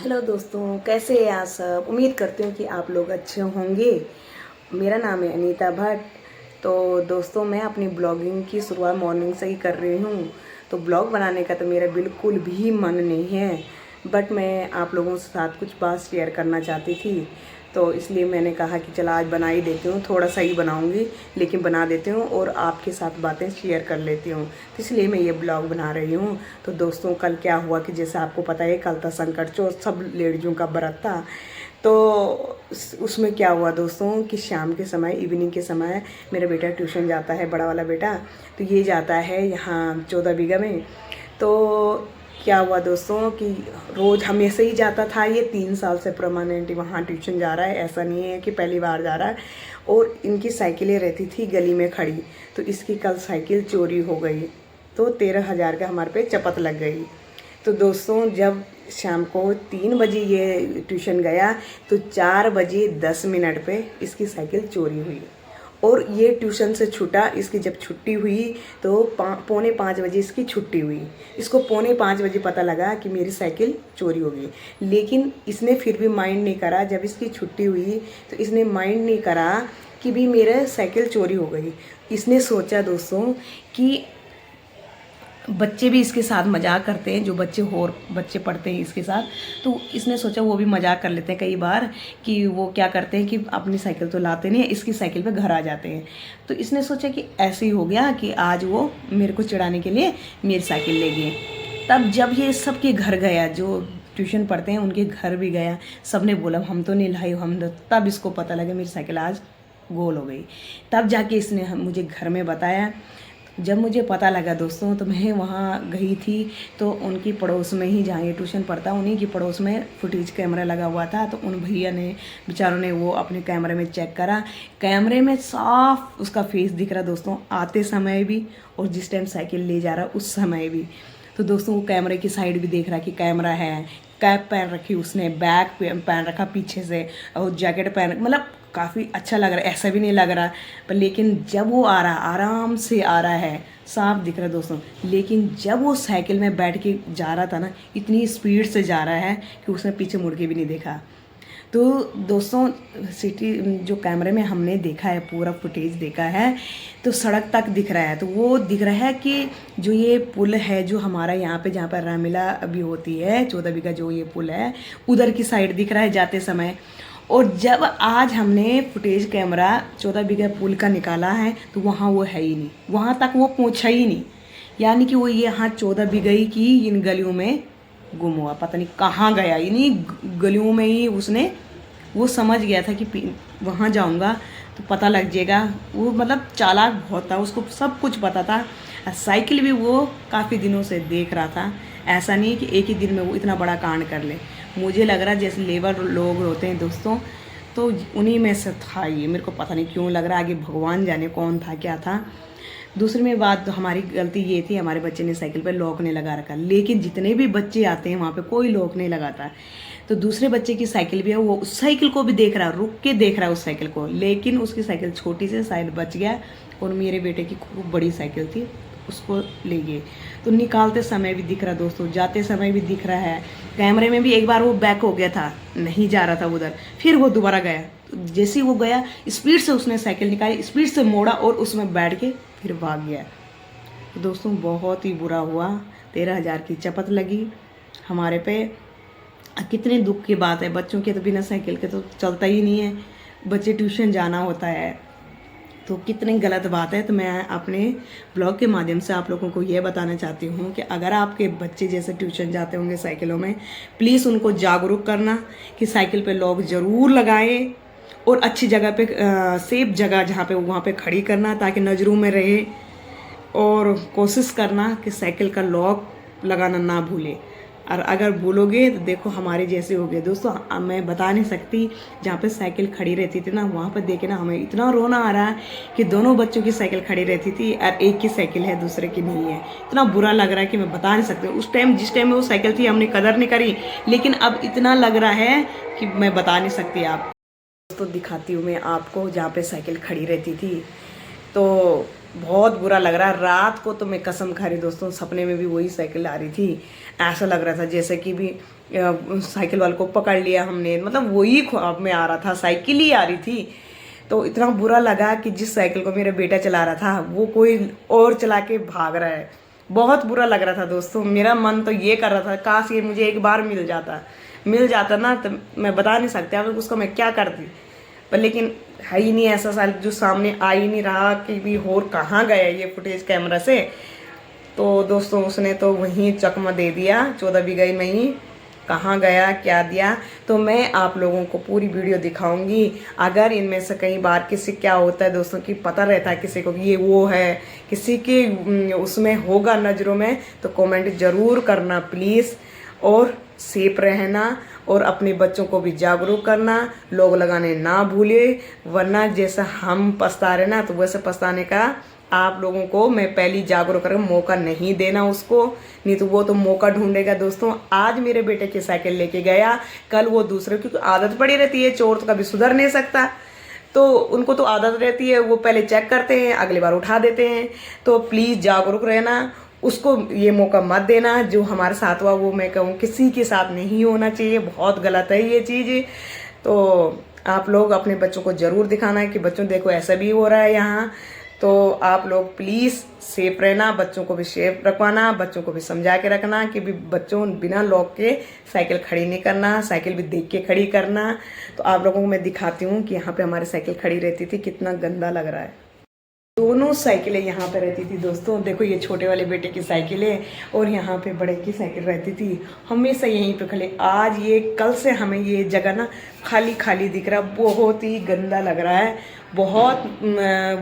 Hello दोस्तों, कैसे हैं आप सब। उम्मीद करती हूँ कि आप लोग अच्छे होंगे। मेरा नाम है अनीता भट्ट। तो दोस्तों, मैं अपनी ब्लॉगिंग की शुरुआत मॉर्निंग से ही कर रही हूँ। तो ब्लॉग बनाने का तो मेरा बिल्कुल भी मन नहीं है, बट मैं आप लोगों के साथ कुछ बात शेयर करना चाहती थी। तो इसलिए मैंने कहा कि चला आज बना ही देती हूँ, थोड़ा सा ही बनाऊँगी लेकिन बना देती हूँ और आपके साथ बातें शेयर कर लेती हूँ। तो इसलिए मैं ये ब्लॉग बना रही हूँ। तो दोस्तों, कल क्या हुआ कि जैसे आपको पता है, कल था संकट चौथ, सब लेडीज़ों का व्रत था। तो उसमें क्या हुआ दोस्तों कि शाम के समय, इवनिंग के समय, मेरा बेटा ट्यूशन जाता है, बड़ा वाला बेटा। तो ये जाता है यहाँ 14 बीघा में। तो क्या हुआ दोस्तों कि रोज़ हमेशा ही जाता था। ये 3 साल से परमानेंट वहाँ ट्यूशन जा रहा है, ऐसा नहीं है कि पहली बार जा रहा है। और इनकी साइकिलें रहती थी गली में खड़ी, तो इसकी कल साइकिल चोरी हो गई। तो 13,000 का हमारे पे चपत लग गई। तो दोस्तों, जब शाम को 3 बजे ये ट्यूशन गया तो 4 बजे 10 मिनट पे इसकी साइकिल चोरी हुई। और ये ट्यूशन से छूटा, इसकी जब छुट्टी हुई तो 4:45 बजे इसकी छुट्टी हुई। इसको 4:45 बजे पता लगा कि मेरी साइकिल चोरी हो गई। लेकिन इसने फिर भी माइंड नहीं करा। जब इसकी छुट्टी हुई तो इसने माइंड नहीं करा कि भी मेरा साइकिल चोरी हो गई। इसने सोचा दोस्तों कि बच्चे भी इसके साथ मजाक करते हैं, जो बच्चे पढ़ते हैं इसके साथ। तो इसने सोचा वो भी मजाक कर लेते हैं कई बार, कि वो क्या करते हैं कि अपनी साइकिल तो लाते नहीं है, इसकी साइकिल पे घर आ जाते हैं। तो इसने सोचा कि ऐसे ही हो गया कि आज वो मेरे को चिढ़ाने के लिए मेरी साइकिल ले गए। तब जब ये सबके घर गया, जो ट्यूशन पढ़ते हैं उनके घर भी गया, सब ने बोला हम तो नहीं लाई, तब इसको पता लगा मेरी साइकिल आज गोल हो गई। तब जाके इसने मुझे घर में बताया। जब मुझे पता लगा दोस्तों, तो मैं वहाँ गई थी। तो उनकी पड़ोस में ही, जहाँ ये ट्यूशन पढ़ता, उन्हीं की पड़ोस में फुटेज कैमरा लगा हुआ था। तो उन भैया ने, बेचारों ने, वो अपने कैमरे में चेक करा। कैमरे में साफ उसका फेस दिख रहा दोस्तों, आते समय भी और जिस टाइम साइकिल ले जा रहा उस समय भी। तो दोस्तों, वो कैमरे की साइड भी देख रहा कि कैमरा है। कैप पहन रखी उसने, बैग पहन रखा पीछे से, और जैकेट पहन, मतलब काफ़ी अच्छा लग रहा है, ऐसा भी नहीं लग रहा। पर लेकिन जब वो आ रहा, आराम से आ रहा है, साफ दिख रहा है दोस्तों। लेकिन जब वो साइकिल में बैठ के जा रहा था ना, इतनी स्पीड से जा रहा है कि उसने पीछे मुड़ के भी नहीं देखा। तो दोस्तों, सिटी जो कैमरे में हमने देखा है, पूरा फुटेज देखा है, तो सड़क तक दिख रहा है। तो वो दिख रहा है कि जो ये पुल है, जो हमारा यहाँ पे, जहाँ पर रामलीला अभी होती है, 14 बीघा जो ये पुल है, उधर की साइड दिख रहा है जाते समय। और जब आज हमने फुटेज कैमरा 14 बीघा पुल का निकाला है, तो वहाँ वो है ही नहीं, वहाँ तक वो पहुँचा ही नहीं। यानी कि वो यहाँ 14 बीघा की इन गलियों में गुम हुआ, पता नहीं कहाँ गया। इन्हीं गलियों में ही उसने, वो समझ गया था कि वहाँ जाऊँगा तो पता लग जाएगा। वो मतलब चालाक बहुत था, उसको सब कुछ पता था। साइकिल भी वो काफ़ी दिनों से देख रहा था। ऐसा नहीं कि एक ही दिन में वो इतना बड़ा कांड कर ले। मुझे लग रहा जैसे लेबर लोग होते हैं दोस्तों, तो उन्हीं में से था ये। मेरे को पता नहीं क्यों लग रहा, आगे भगवान जाने कौन था क्या था। दूसरी में बात, तो हमारी गलती ये थी, हमारे बच्चे ने साइकिल पे लॉक नहीं लगा रखा। लेकिन जितने भी बच्चे आते हैं वहाँ पे कोई लॉक नहीं लगाता। तो दूसरे बच्चे की साइकिल भी है, वो उस साइकिल को भी देख रहा, रुक के देख रहा उस साइकिल को। लेकिन उसकी साइकिल छोटी से शायद बच गया, और मेरे बेटे की खूब बड़ी साइकिल थी, उसको ले गए। तो निकालते समय भी दिख रहा दोस्तों, जाते समय भी दिख रहा है। कैमरे में भी एक बार वो बैक हो गया था, नहीं जा रहा था उधर, फिर वो दोबारा गया। तो जैसे ही वो गया, स्पीड से उसने साइकिल निकाली, स्पीड से मोड़ा और उसमें बैठ के फिर भाग गया। तो दोस्तों, बहुत ही बुरा हुआ। 13,000 की चपत लगी हमारे पे। कितने दुख की बात है, बच्चों के तो बिना साइकिल के तो चलता ही नहीं है, बच्चे ट्यूशन जाना होता है, तो कितनी गलत बात है। तो मैं अपने ब्लॉग के माध्यम से आप लोगों को ये बताना चाहती हूँ कि अगर आपके बच्चे जैसे ट्यूशन जाते होंगे साइकिलों में, प्लीज़ उनको जागरूक करना कि साइकिल पे लॉक ज़रूर लगाएं, और अच्छी जगह पे, सेफ जगह जहाँ पे, वहाँ पे खड़ी करना, ताकि नज़रों में रहे। और कोशिश करना कि साइकिल का लॉक लगाना ना भूले। और अगर भूलोगे तो देखो हमारे जैसे हो गए दोस्तों। अब मैं बता नहीं सकती, जहाँ पे साइकिल खड़ी रहती थी ना, वहाँ पर देखे ना हमें इतना रोना आ रहा है कि दोनों बच्चों की साइकिल खड़ी रहती थी और एक की साइकिल है, दूसरे की नहीं है। इतना बुरा लग रहा है कि मैं बता नहीं सकती। उस टाइम, जिस टाइम में वो साइकिल थी, हमने कदर नहीं करी, लेकिन अब इतना लग रहा है कि मैं बता नहीं सकती। आप दोस्तों, दिखाती हूँ मैं आपको, जहाँ पे साइकिल खड़ी रहती थी। तो बहुत बुरा लग रहा है। रात को तो मैं कसम खा रही दोस्तों, सपने में भी वही साइकिल आ रही थी। ऐसा लग रहा था जैसे कि भी साइकिल वाले को पकड़ लिया हमने, मतलब वही ख्वाब में आ रहा था, साइकिल ही आ रही थी। तो इतना बुरा लगा कि जिस साइकिल को मेरा बेटा चला रहा था वो कोई और चला के भाग रहा है। बहुत बुरा लग रहा था दोस्तों। मेरा मन तो ये कर रहा था काश ये मुझे एक बार मिल जाता ना, तो मैं बता नहीं सकता उसको मैं क्या करती। पर लेकिन है ही नहीं ऐसा साल जो सामने आ ही नहीं रहा कि भी और कहाँ गया ये फुटेज कैमरा से। तो दोस्तों उसने तो वहीं चकमा दे दिया 14 बीघा में ही। कहाँ गया क्या दिया तो मैं आप लोगों को पूरी वीडियो दिखाऊंगी। अगर इनमें से कई बार किसी क्या होता है दोस्तों कि पता रहता है किसी को कि ये वो है, किसी के उसमें होगा नज़रों में, तो कमेंट ज़रूर करना प्लीज़। और सेफ रहना और अपने बच्चों को भी जागरूक करना, लोग लगाने ना भूले, वरना जैसा हम पछता रहे ना तो वैसे पछताने का आप लोगों को मैं पहली जागरूक कर मौका नहीं देना उसको, नहीं तो वो तो मौका ढूंढेगा दोस्तों। आज मेरे बेटे की साइकिल लेके गया, कल वो दूसरे, क्योंकि आदत पड़ी रहती है, चोर तो कभी सुधर नहीं सकता, तो उनको तो आदत रहती है, वो पहले चेक करते हैं अगली बार उठा देते हैं। तो प्लीज़ जागरूक रहना, उसको ये मौका मत देना। जो हमारे साथ हुआ वो मैं कहूँ किसी के साथ नहीं होना चाहिए, बहुत गलत है ये चीज़। तो आप लोग अपने बच्चों को ज़रूर दिखाना है कि बच्चों देखो ऐसा भी हो रहा है यहाँ। तो आप लोग प्लीज़ सेफ रहना, बच्चों को भी सेफ रखवाना, बच्चों को भी समझा के रखना कि भी बच्चों बिना लॉक के साइकिल खड़ी नहीं करना, साइकिल भी देख के खड़ी करना। तो आप लोगों को मैं दिखाती हूँ कि यहाँ पे हमारी साइकिल खड़ी रहती थी, कितना गंदा लग रहा है। दोनों साइकिलें यहाँ पे रहती थी दोस्तों। देखो ये छोटे वाले बेटे की साइकिल है और यहाँ पे बड़े की साइकिल रहती थी, हमेशा यहीं पे खड़े। आज ये कल से हमें ये जगह ना खाली खाली दिख रहा, बहुत ही गंदा लग रहा है, बहुत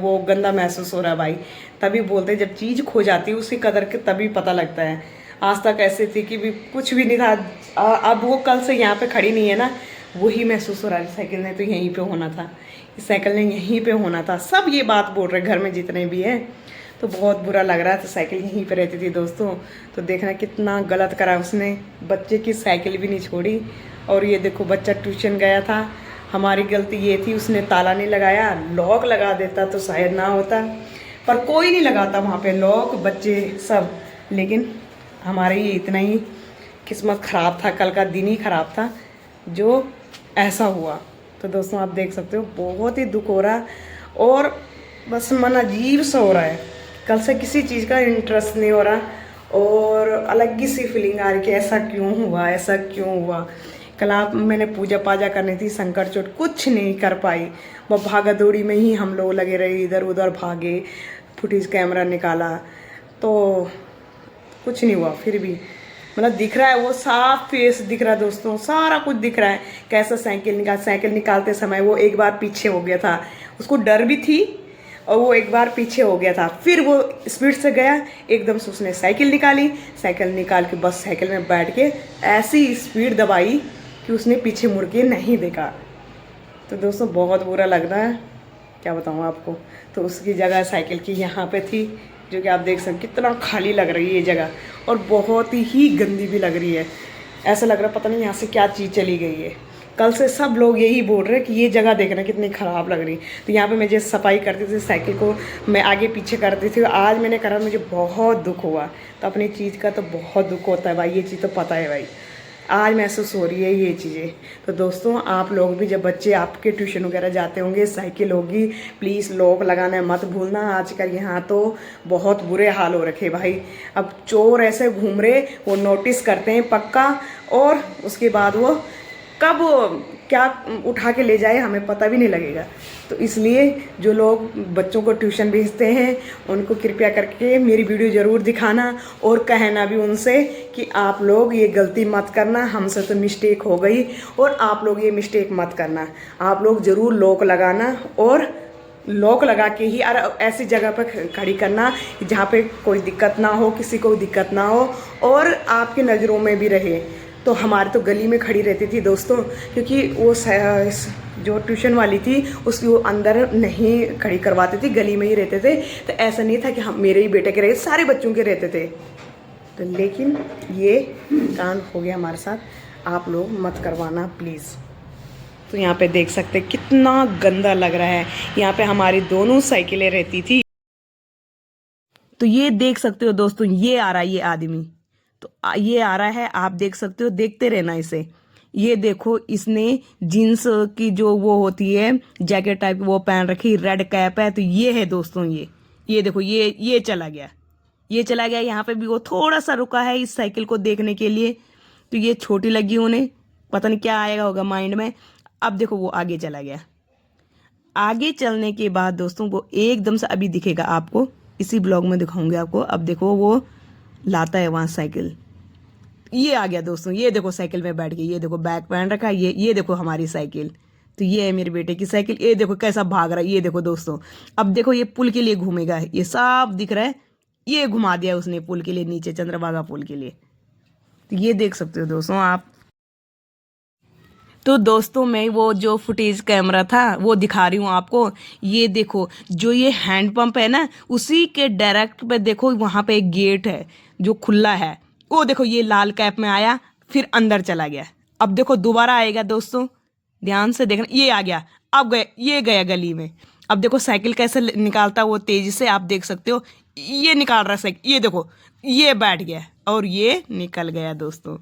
वो गंदा महसूस हो रहा है भाई। तभी बोलते हैं जब चीज़ खो जाती है उसकी कदर के तभी पता लगता है। आज तक ऐसे थी कि भी कुछ भी नहीं था, अब वो कल से यहाँ पे खड़ी नहीं है ना, वही महसूस हो रहा है साइकिल ने तो यहीं पे होना था, इस साइकिल ने यहीं पे होना था। सब ये बात बोल रहे घर में जितने भी हैं। तो बहुत बुरा लग रहा था, साइकिल यहीं पे रहती थी दोस्तों। तो देखना कितना गलत करा उसने, बच्चे की साइकिल भी नहीं छोड़ी। और ये देखो बच्चा ट्यूशन गया था, हमारी गलती ये थी उसने ताला नहीं लगाया, लॉक लगा देता तो शायद ना होता, पर कोई नहीं लगाता वहाँ पे लॉक, बच्चे सब। लेकिन हमारे ये इतना ही किस्मत ख़राब था, कल का दिन ही ख़राब था जो ऐसा हुआ। तो दोस्तों आप देख सकते हो बहुत ही दुख हो रहा और बस मन अजीब सा हो रहा है। कल से किसी चीज़ का इंटरेस्ट नहीं हो रहा और अलग ही सी फीलिंग आ रही कि ऐसा क्यों हुआ, ऐसा क्यों हुआ। कल आप मैंने पूजा पाजा करनी थी, शंकर चोट कुछ नहीं कर पाई, वो भागा दौड़ी में ही हम लोग लगे रहे, इधर उधर भागे, फुटेज कैमरा निकाला तो कुछ नहीं हुआ। फिर भी मतलब दिख रहा है, वो साफ फेस दिख रहा है दोस्तों, सारा कुछ दिख रहा है। कैसा साइकिल निकालते समय वो एक बार पीछे हो गया था, उसको डर भी थी और वो एक बार पीछे हो गया था, फिर वो स्पीड से गया, एकदम से उसने साइकिल निकाल के बस साइकिल में बैठ के ऐसी स्पीड दबाई कि उसने पीछे मुड़ के नहीं देखा। तो दोस्तों बहुत बुरा लग रहा है, क्या बताऊँ आपको। तो उसकी जगह साइकिल की यहाँ पे थी, जो कि आप देख सकते कितना खाली लग रही है ये जगह, और बहुत ही गंदी भी लग रही है। ऐसा लग रहा है पता नहीं यहाँ से क्या चीज़ चली गई है। कल से सब लोग यही बोल रहे हैं कि ये जगह देखना कितनी ख़राब लग रही। तो यहाँ पे मैं जैसे सफाई करती थी, साइकिल को मैं आगे पीछे करती थी, आज मैंने करा, मुझे बहुत दुख हुआ। तो अपनी चीज़ का तो बहुत दुख होता है भाई, ये चीज़ तो पता है भाई, आज महसूस हो रही है ये चीज़ें। तो दोस्तों आप लोग भी जब बच्चे आपके ट्यूशन वगैरह जाते होंगे, साइकिल होगी, प्लीज़ लॉक लगाना मत भूलना। आजकल यहाँ तो बहुत बुरे हाल हो रखे भाई, अब चोर ऐसे घूम रहे, वो नोटिस करते हैं पक्का, और उसके बाद वो कब क्या उठा के ले जाए हमें पता भी नहीं लगेगा। तो इसलिए जो लोग बच्चों को ट्यूशन भेजते हैं उनको कृपया करके मेरी वीडियो ज़रूर दिखाना और कहना भी उनसे कि आप लोग ये गलती मत करना, हमसे तो मिस्टेक हो गई और आप लोग ये मिस्टेक मत करना। आप लोग ज़रूर लॉक लगाना और लॉक लगा के ही ऐसी जगह पर खड़ी करना जहाँ पे कोई दिक्कत ना हो, किसी को दिक्कत ना हो और आपकी नज़रों में भी रहे। तो हमारे तो गली में खड़ी रहती थी दोस्तों, क्योंकि वो जो ट्यूशन वाली थी उसकी वो अंदर नहीं खड़ी करवाते थे, गली में ही रहते थे। तो ऐसा नहीं था कि हम मेरे ही बेटे के रहे, सारे बच्चों के रहते थे। तो लेकिन ये कांड हो गया हमारे साथ, आप लोग मत करवाना प्लीज़। तो यहाँ पे देख सकते कितना गंदा लग रहा है, यहाँ पे हमारी दोनों साइकिलें रहती थी। तो ये देख सकते हो दोस्तों, ये आ रहा है ये आदमी, तो ये आ रहा है, आप देख सकते हो, देखते रहना इसे। ये देखो इसने जीन्स की जो वो होती है जैकेट टाइप वो पहन रखी, रेड कैप है। तो ये है दोस्तों, ये देखो, ये चला गया, ये चला गया। यहाँ पे भी वो थोड़ा सा रुका है इस साइकिल को देखने के लिए, तो ये छोटी लगी उन्हें, पता नहीं क्या आएगा होगा माइंड में। अब देखो वो आगे चला गया। आगे चलने के बाद दोस्तों वो एकदम से अभी दिखेगा आपको, इसी ब्लॉग में दिखाऊंगे आपको। अब देखो वो लाता है वहाँ साइकिल, ये आ गया दोस्तों। ये देखो साइकिल में बैठ के, ये देखो बैग पहन रखा है, ये देखो हमारी साइकिल। तो ये है मेरे बेटे की साइकिल। ये देखो कैसा भाग रहा है, ये देखो दोस्तों। अब देखो ये पुल के लिए घूमेगा, ये साफ दिख रहा है, ये घुमा दिया उसने पुल के लिए, नीचे चंद्रभागा पुल के लिए। तो ये देख सकते हो दोस्तों आप। तो दोस्तों मैं वो जो फुटेज कैमरा था वो दिखा रही हूँ आपको। ये देखो जो ये हैंड पंप है ना, उसी के डायरेक्ट पे देखो वहाँ पे एक गेट है जो खुला है। वो देखो ये लाल कैप में आया, फिर अंदर चला गया। अब देखो दोबारा आएगा दोस्तों, ध्यान से देखना, ये आ गया। अब गए, ये गया गली में। अब देखो साइकिल कैसे निकालता वो तेजी से, आप देख सकते हो। ये निकाल रहा है साइकिल, ये देखो, ये बैठ गया और ये निकल गया दोस्तों।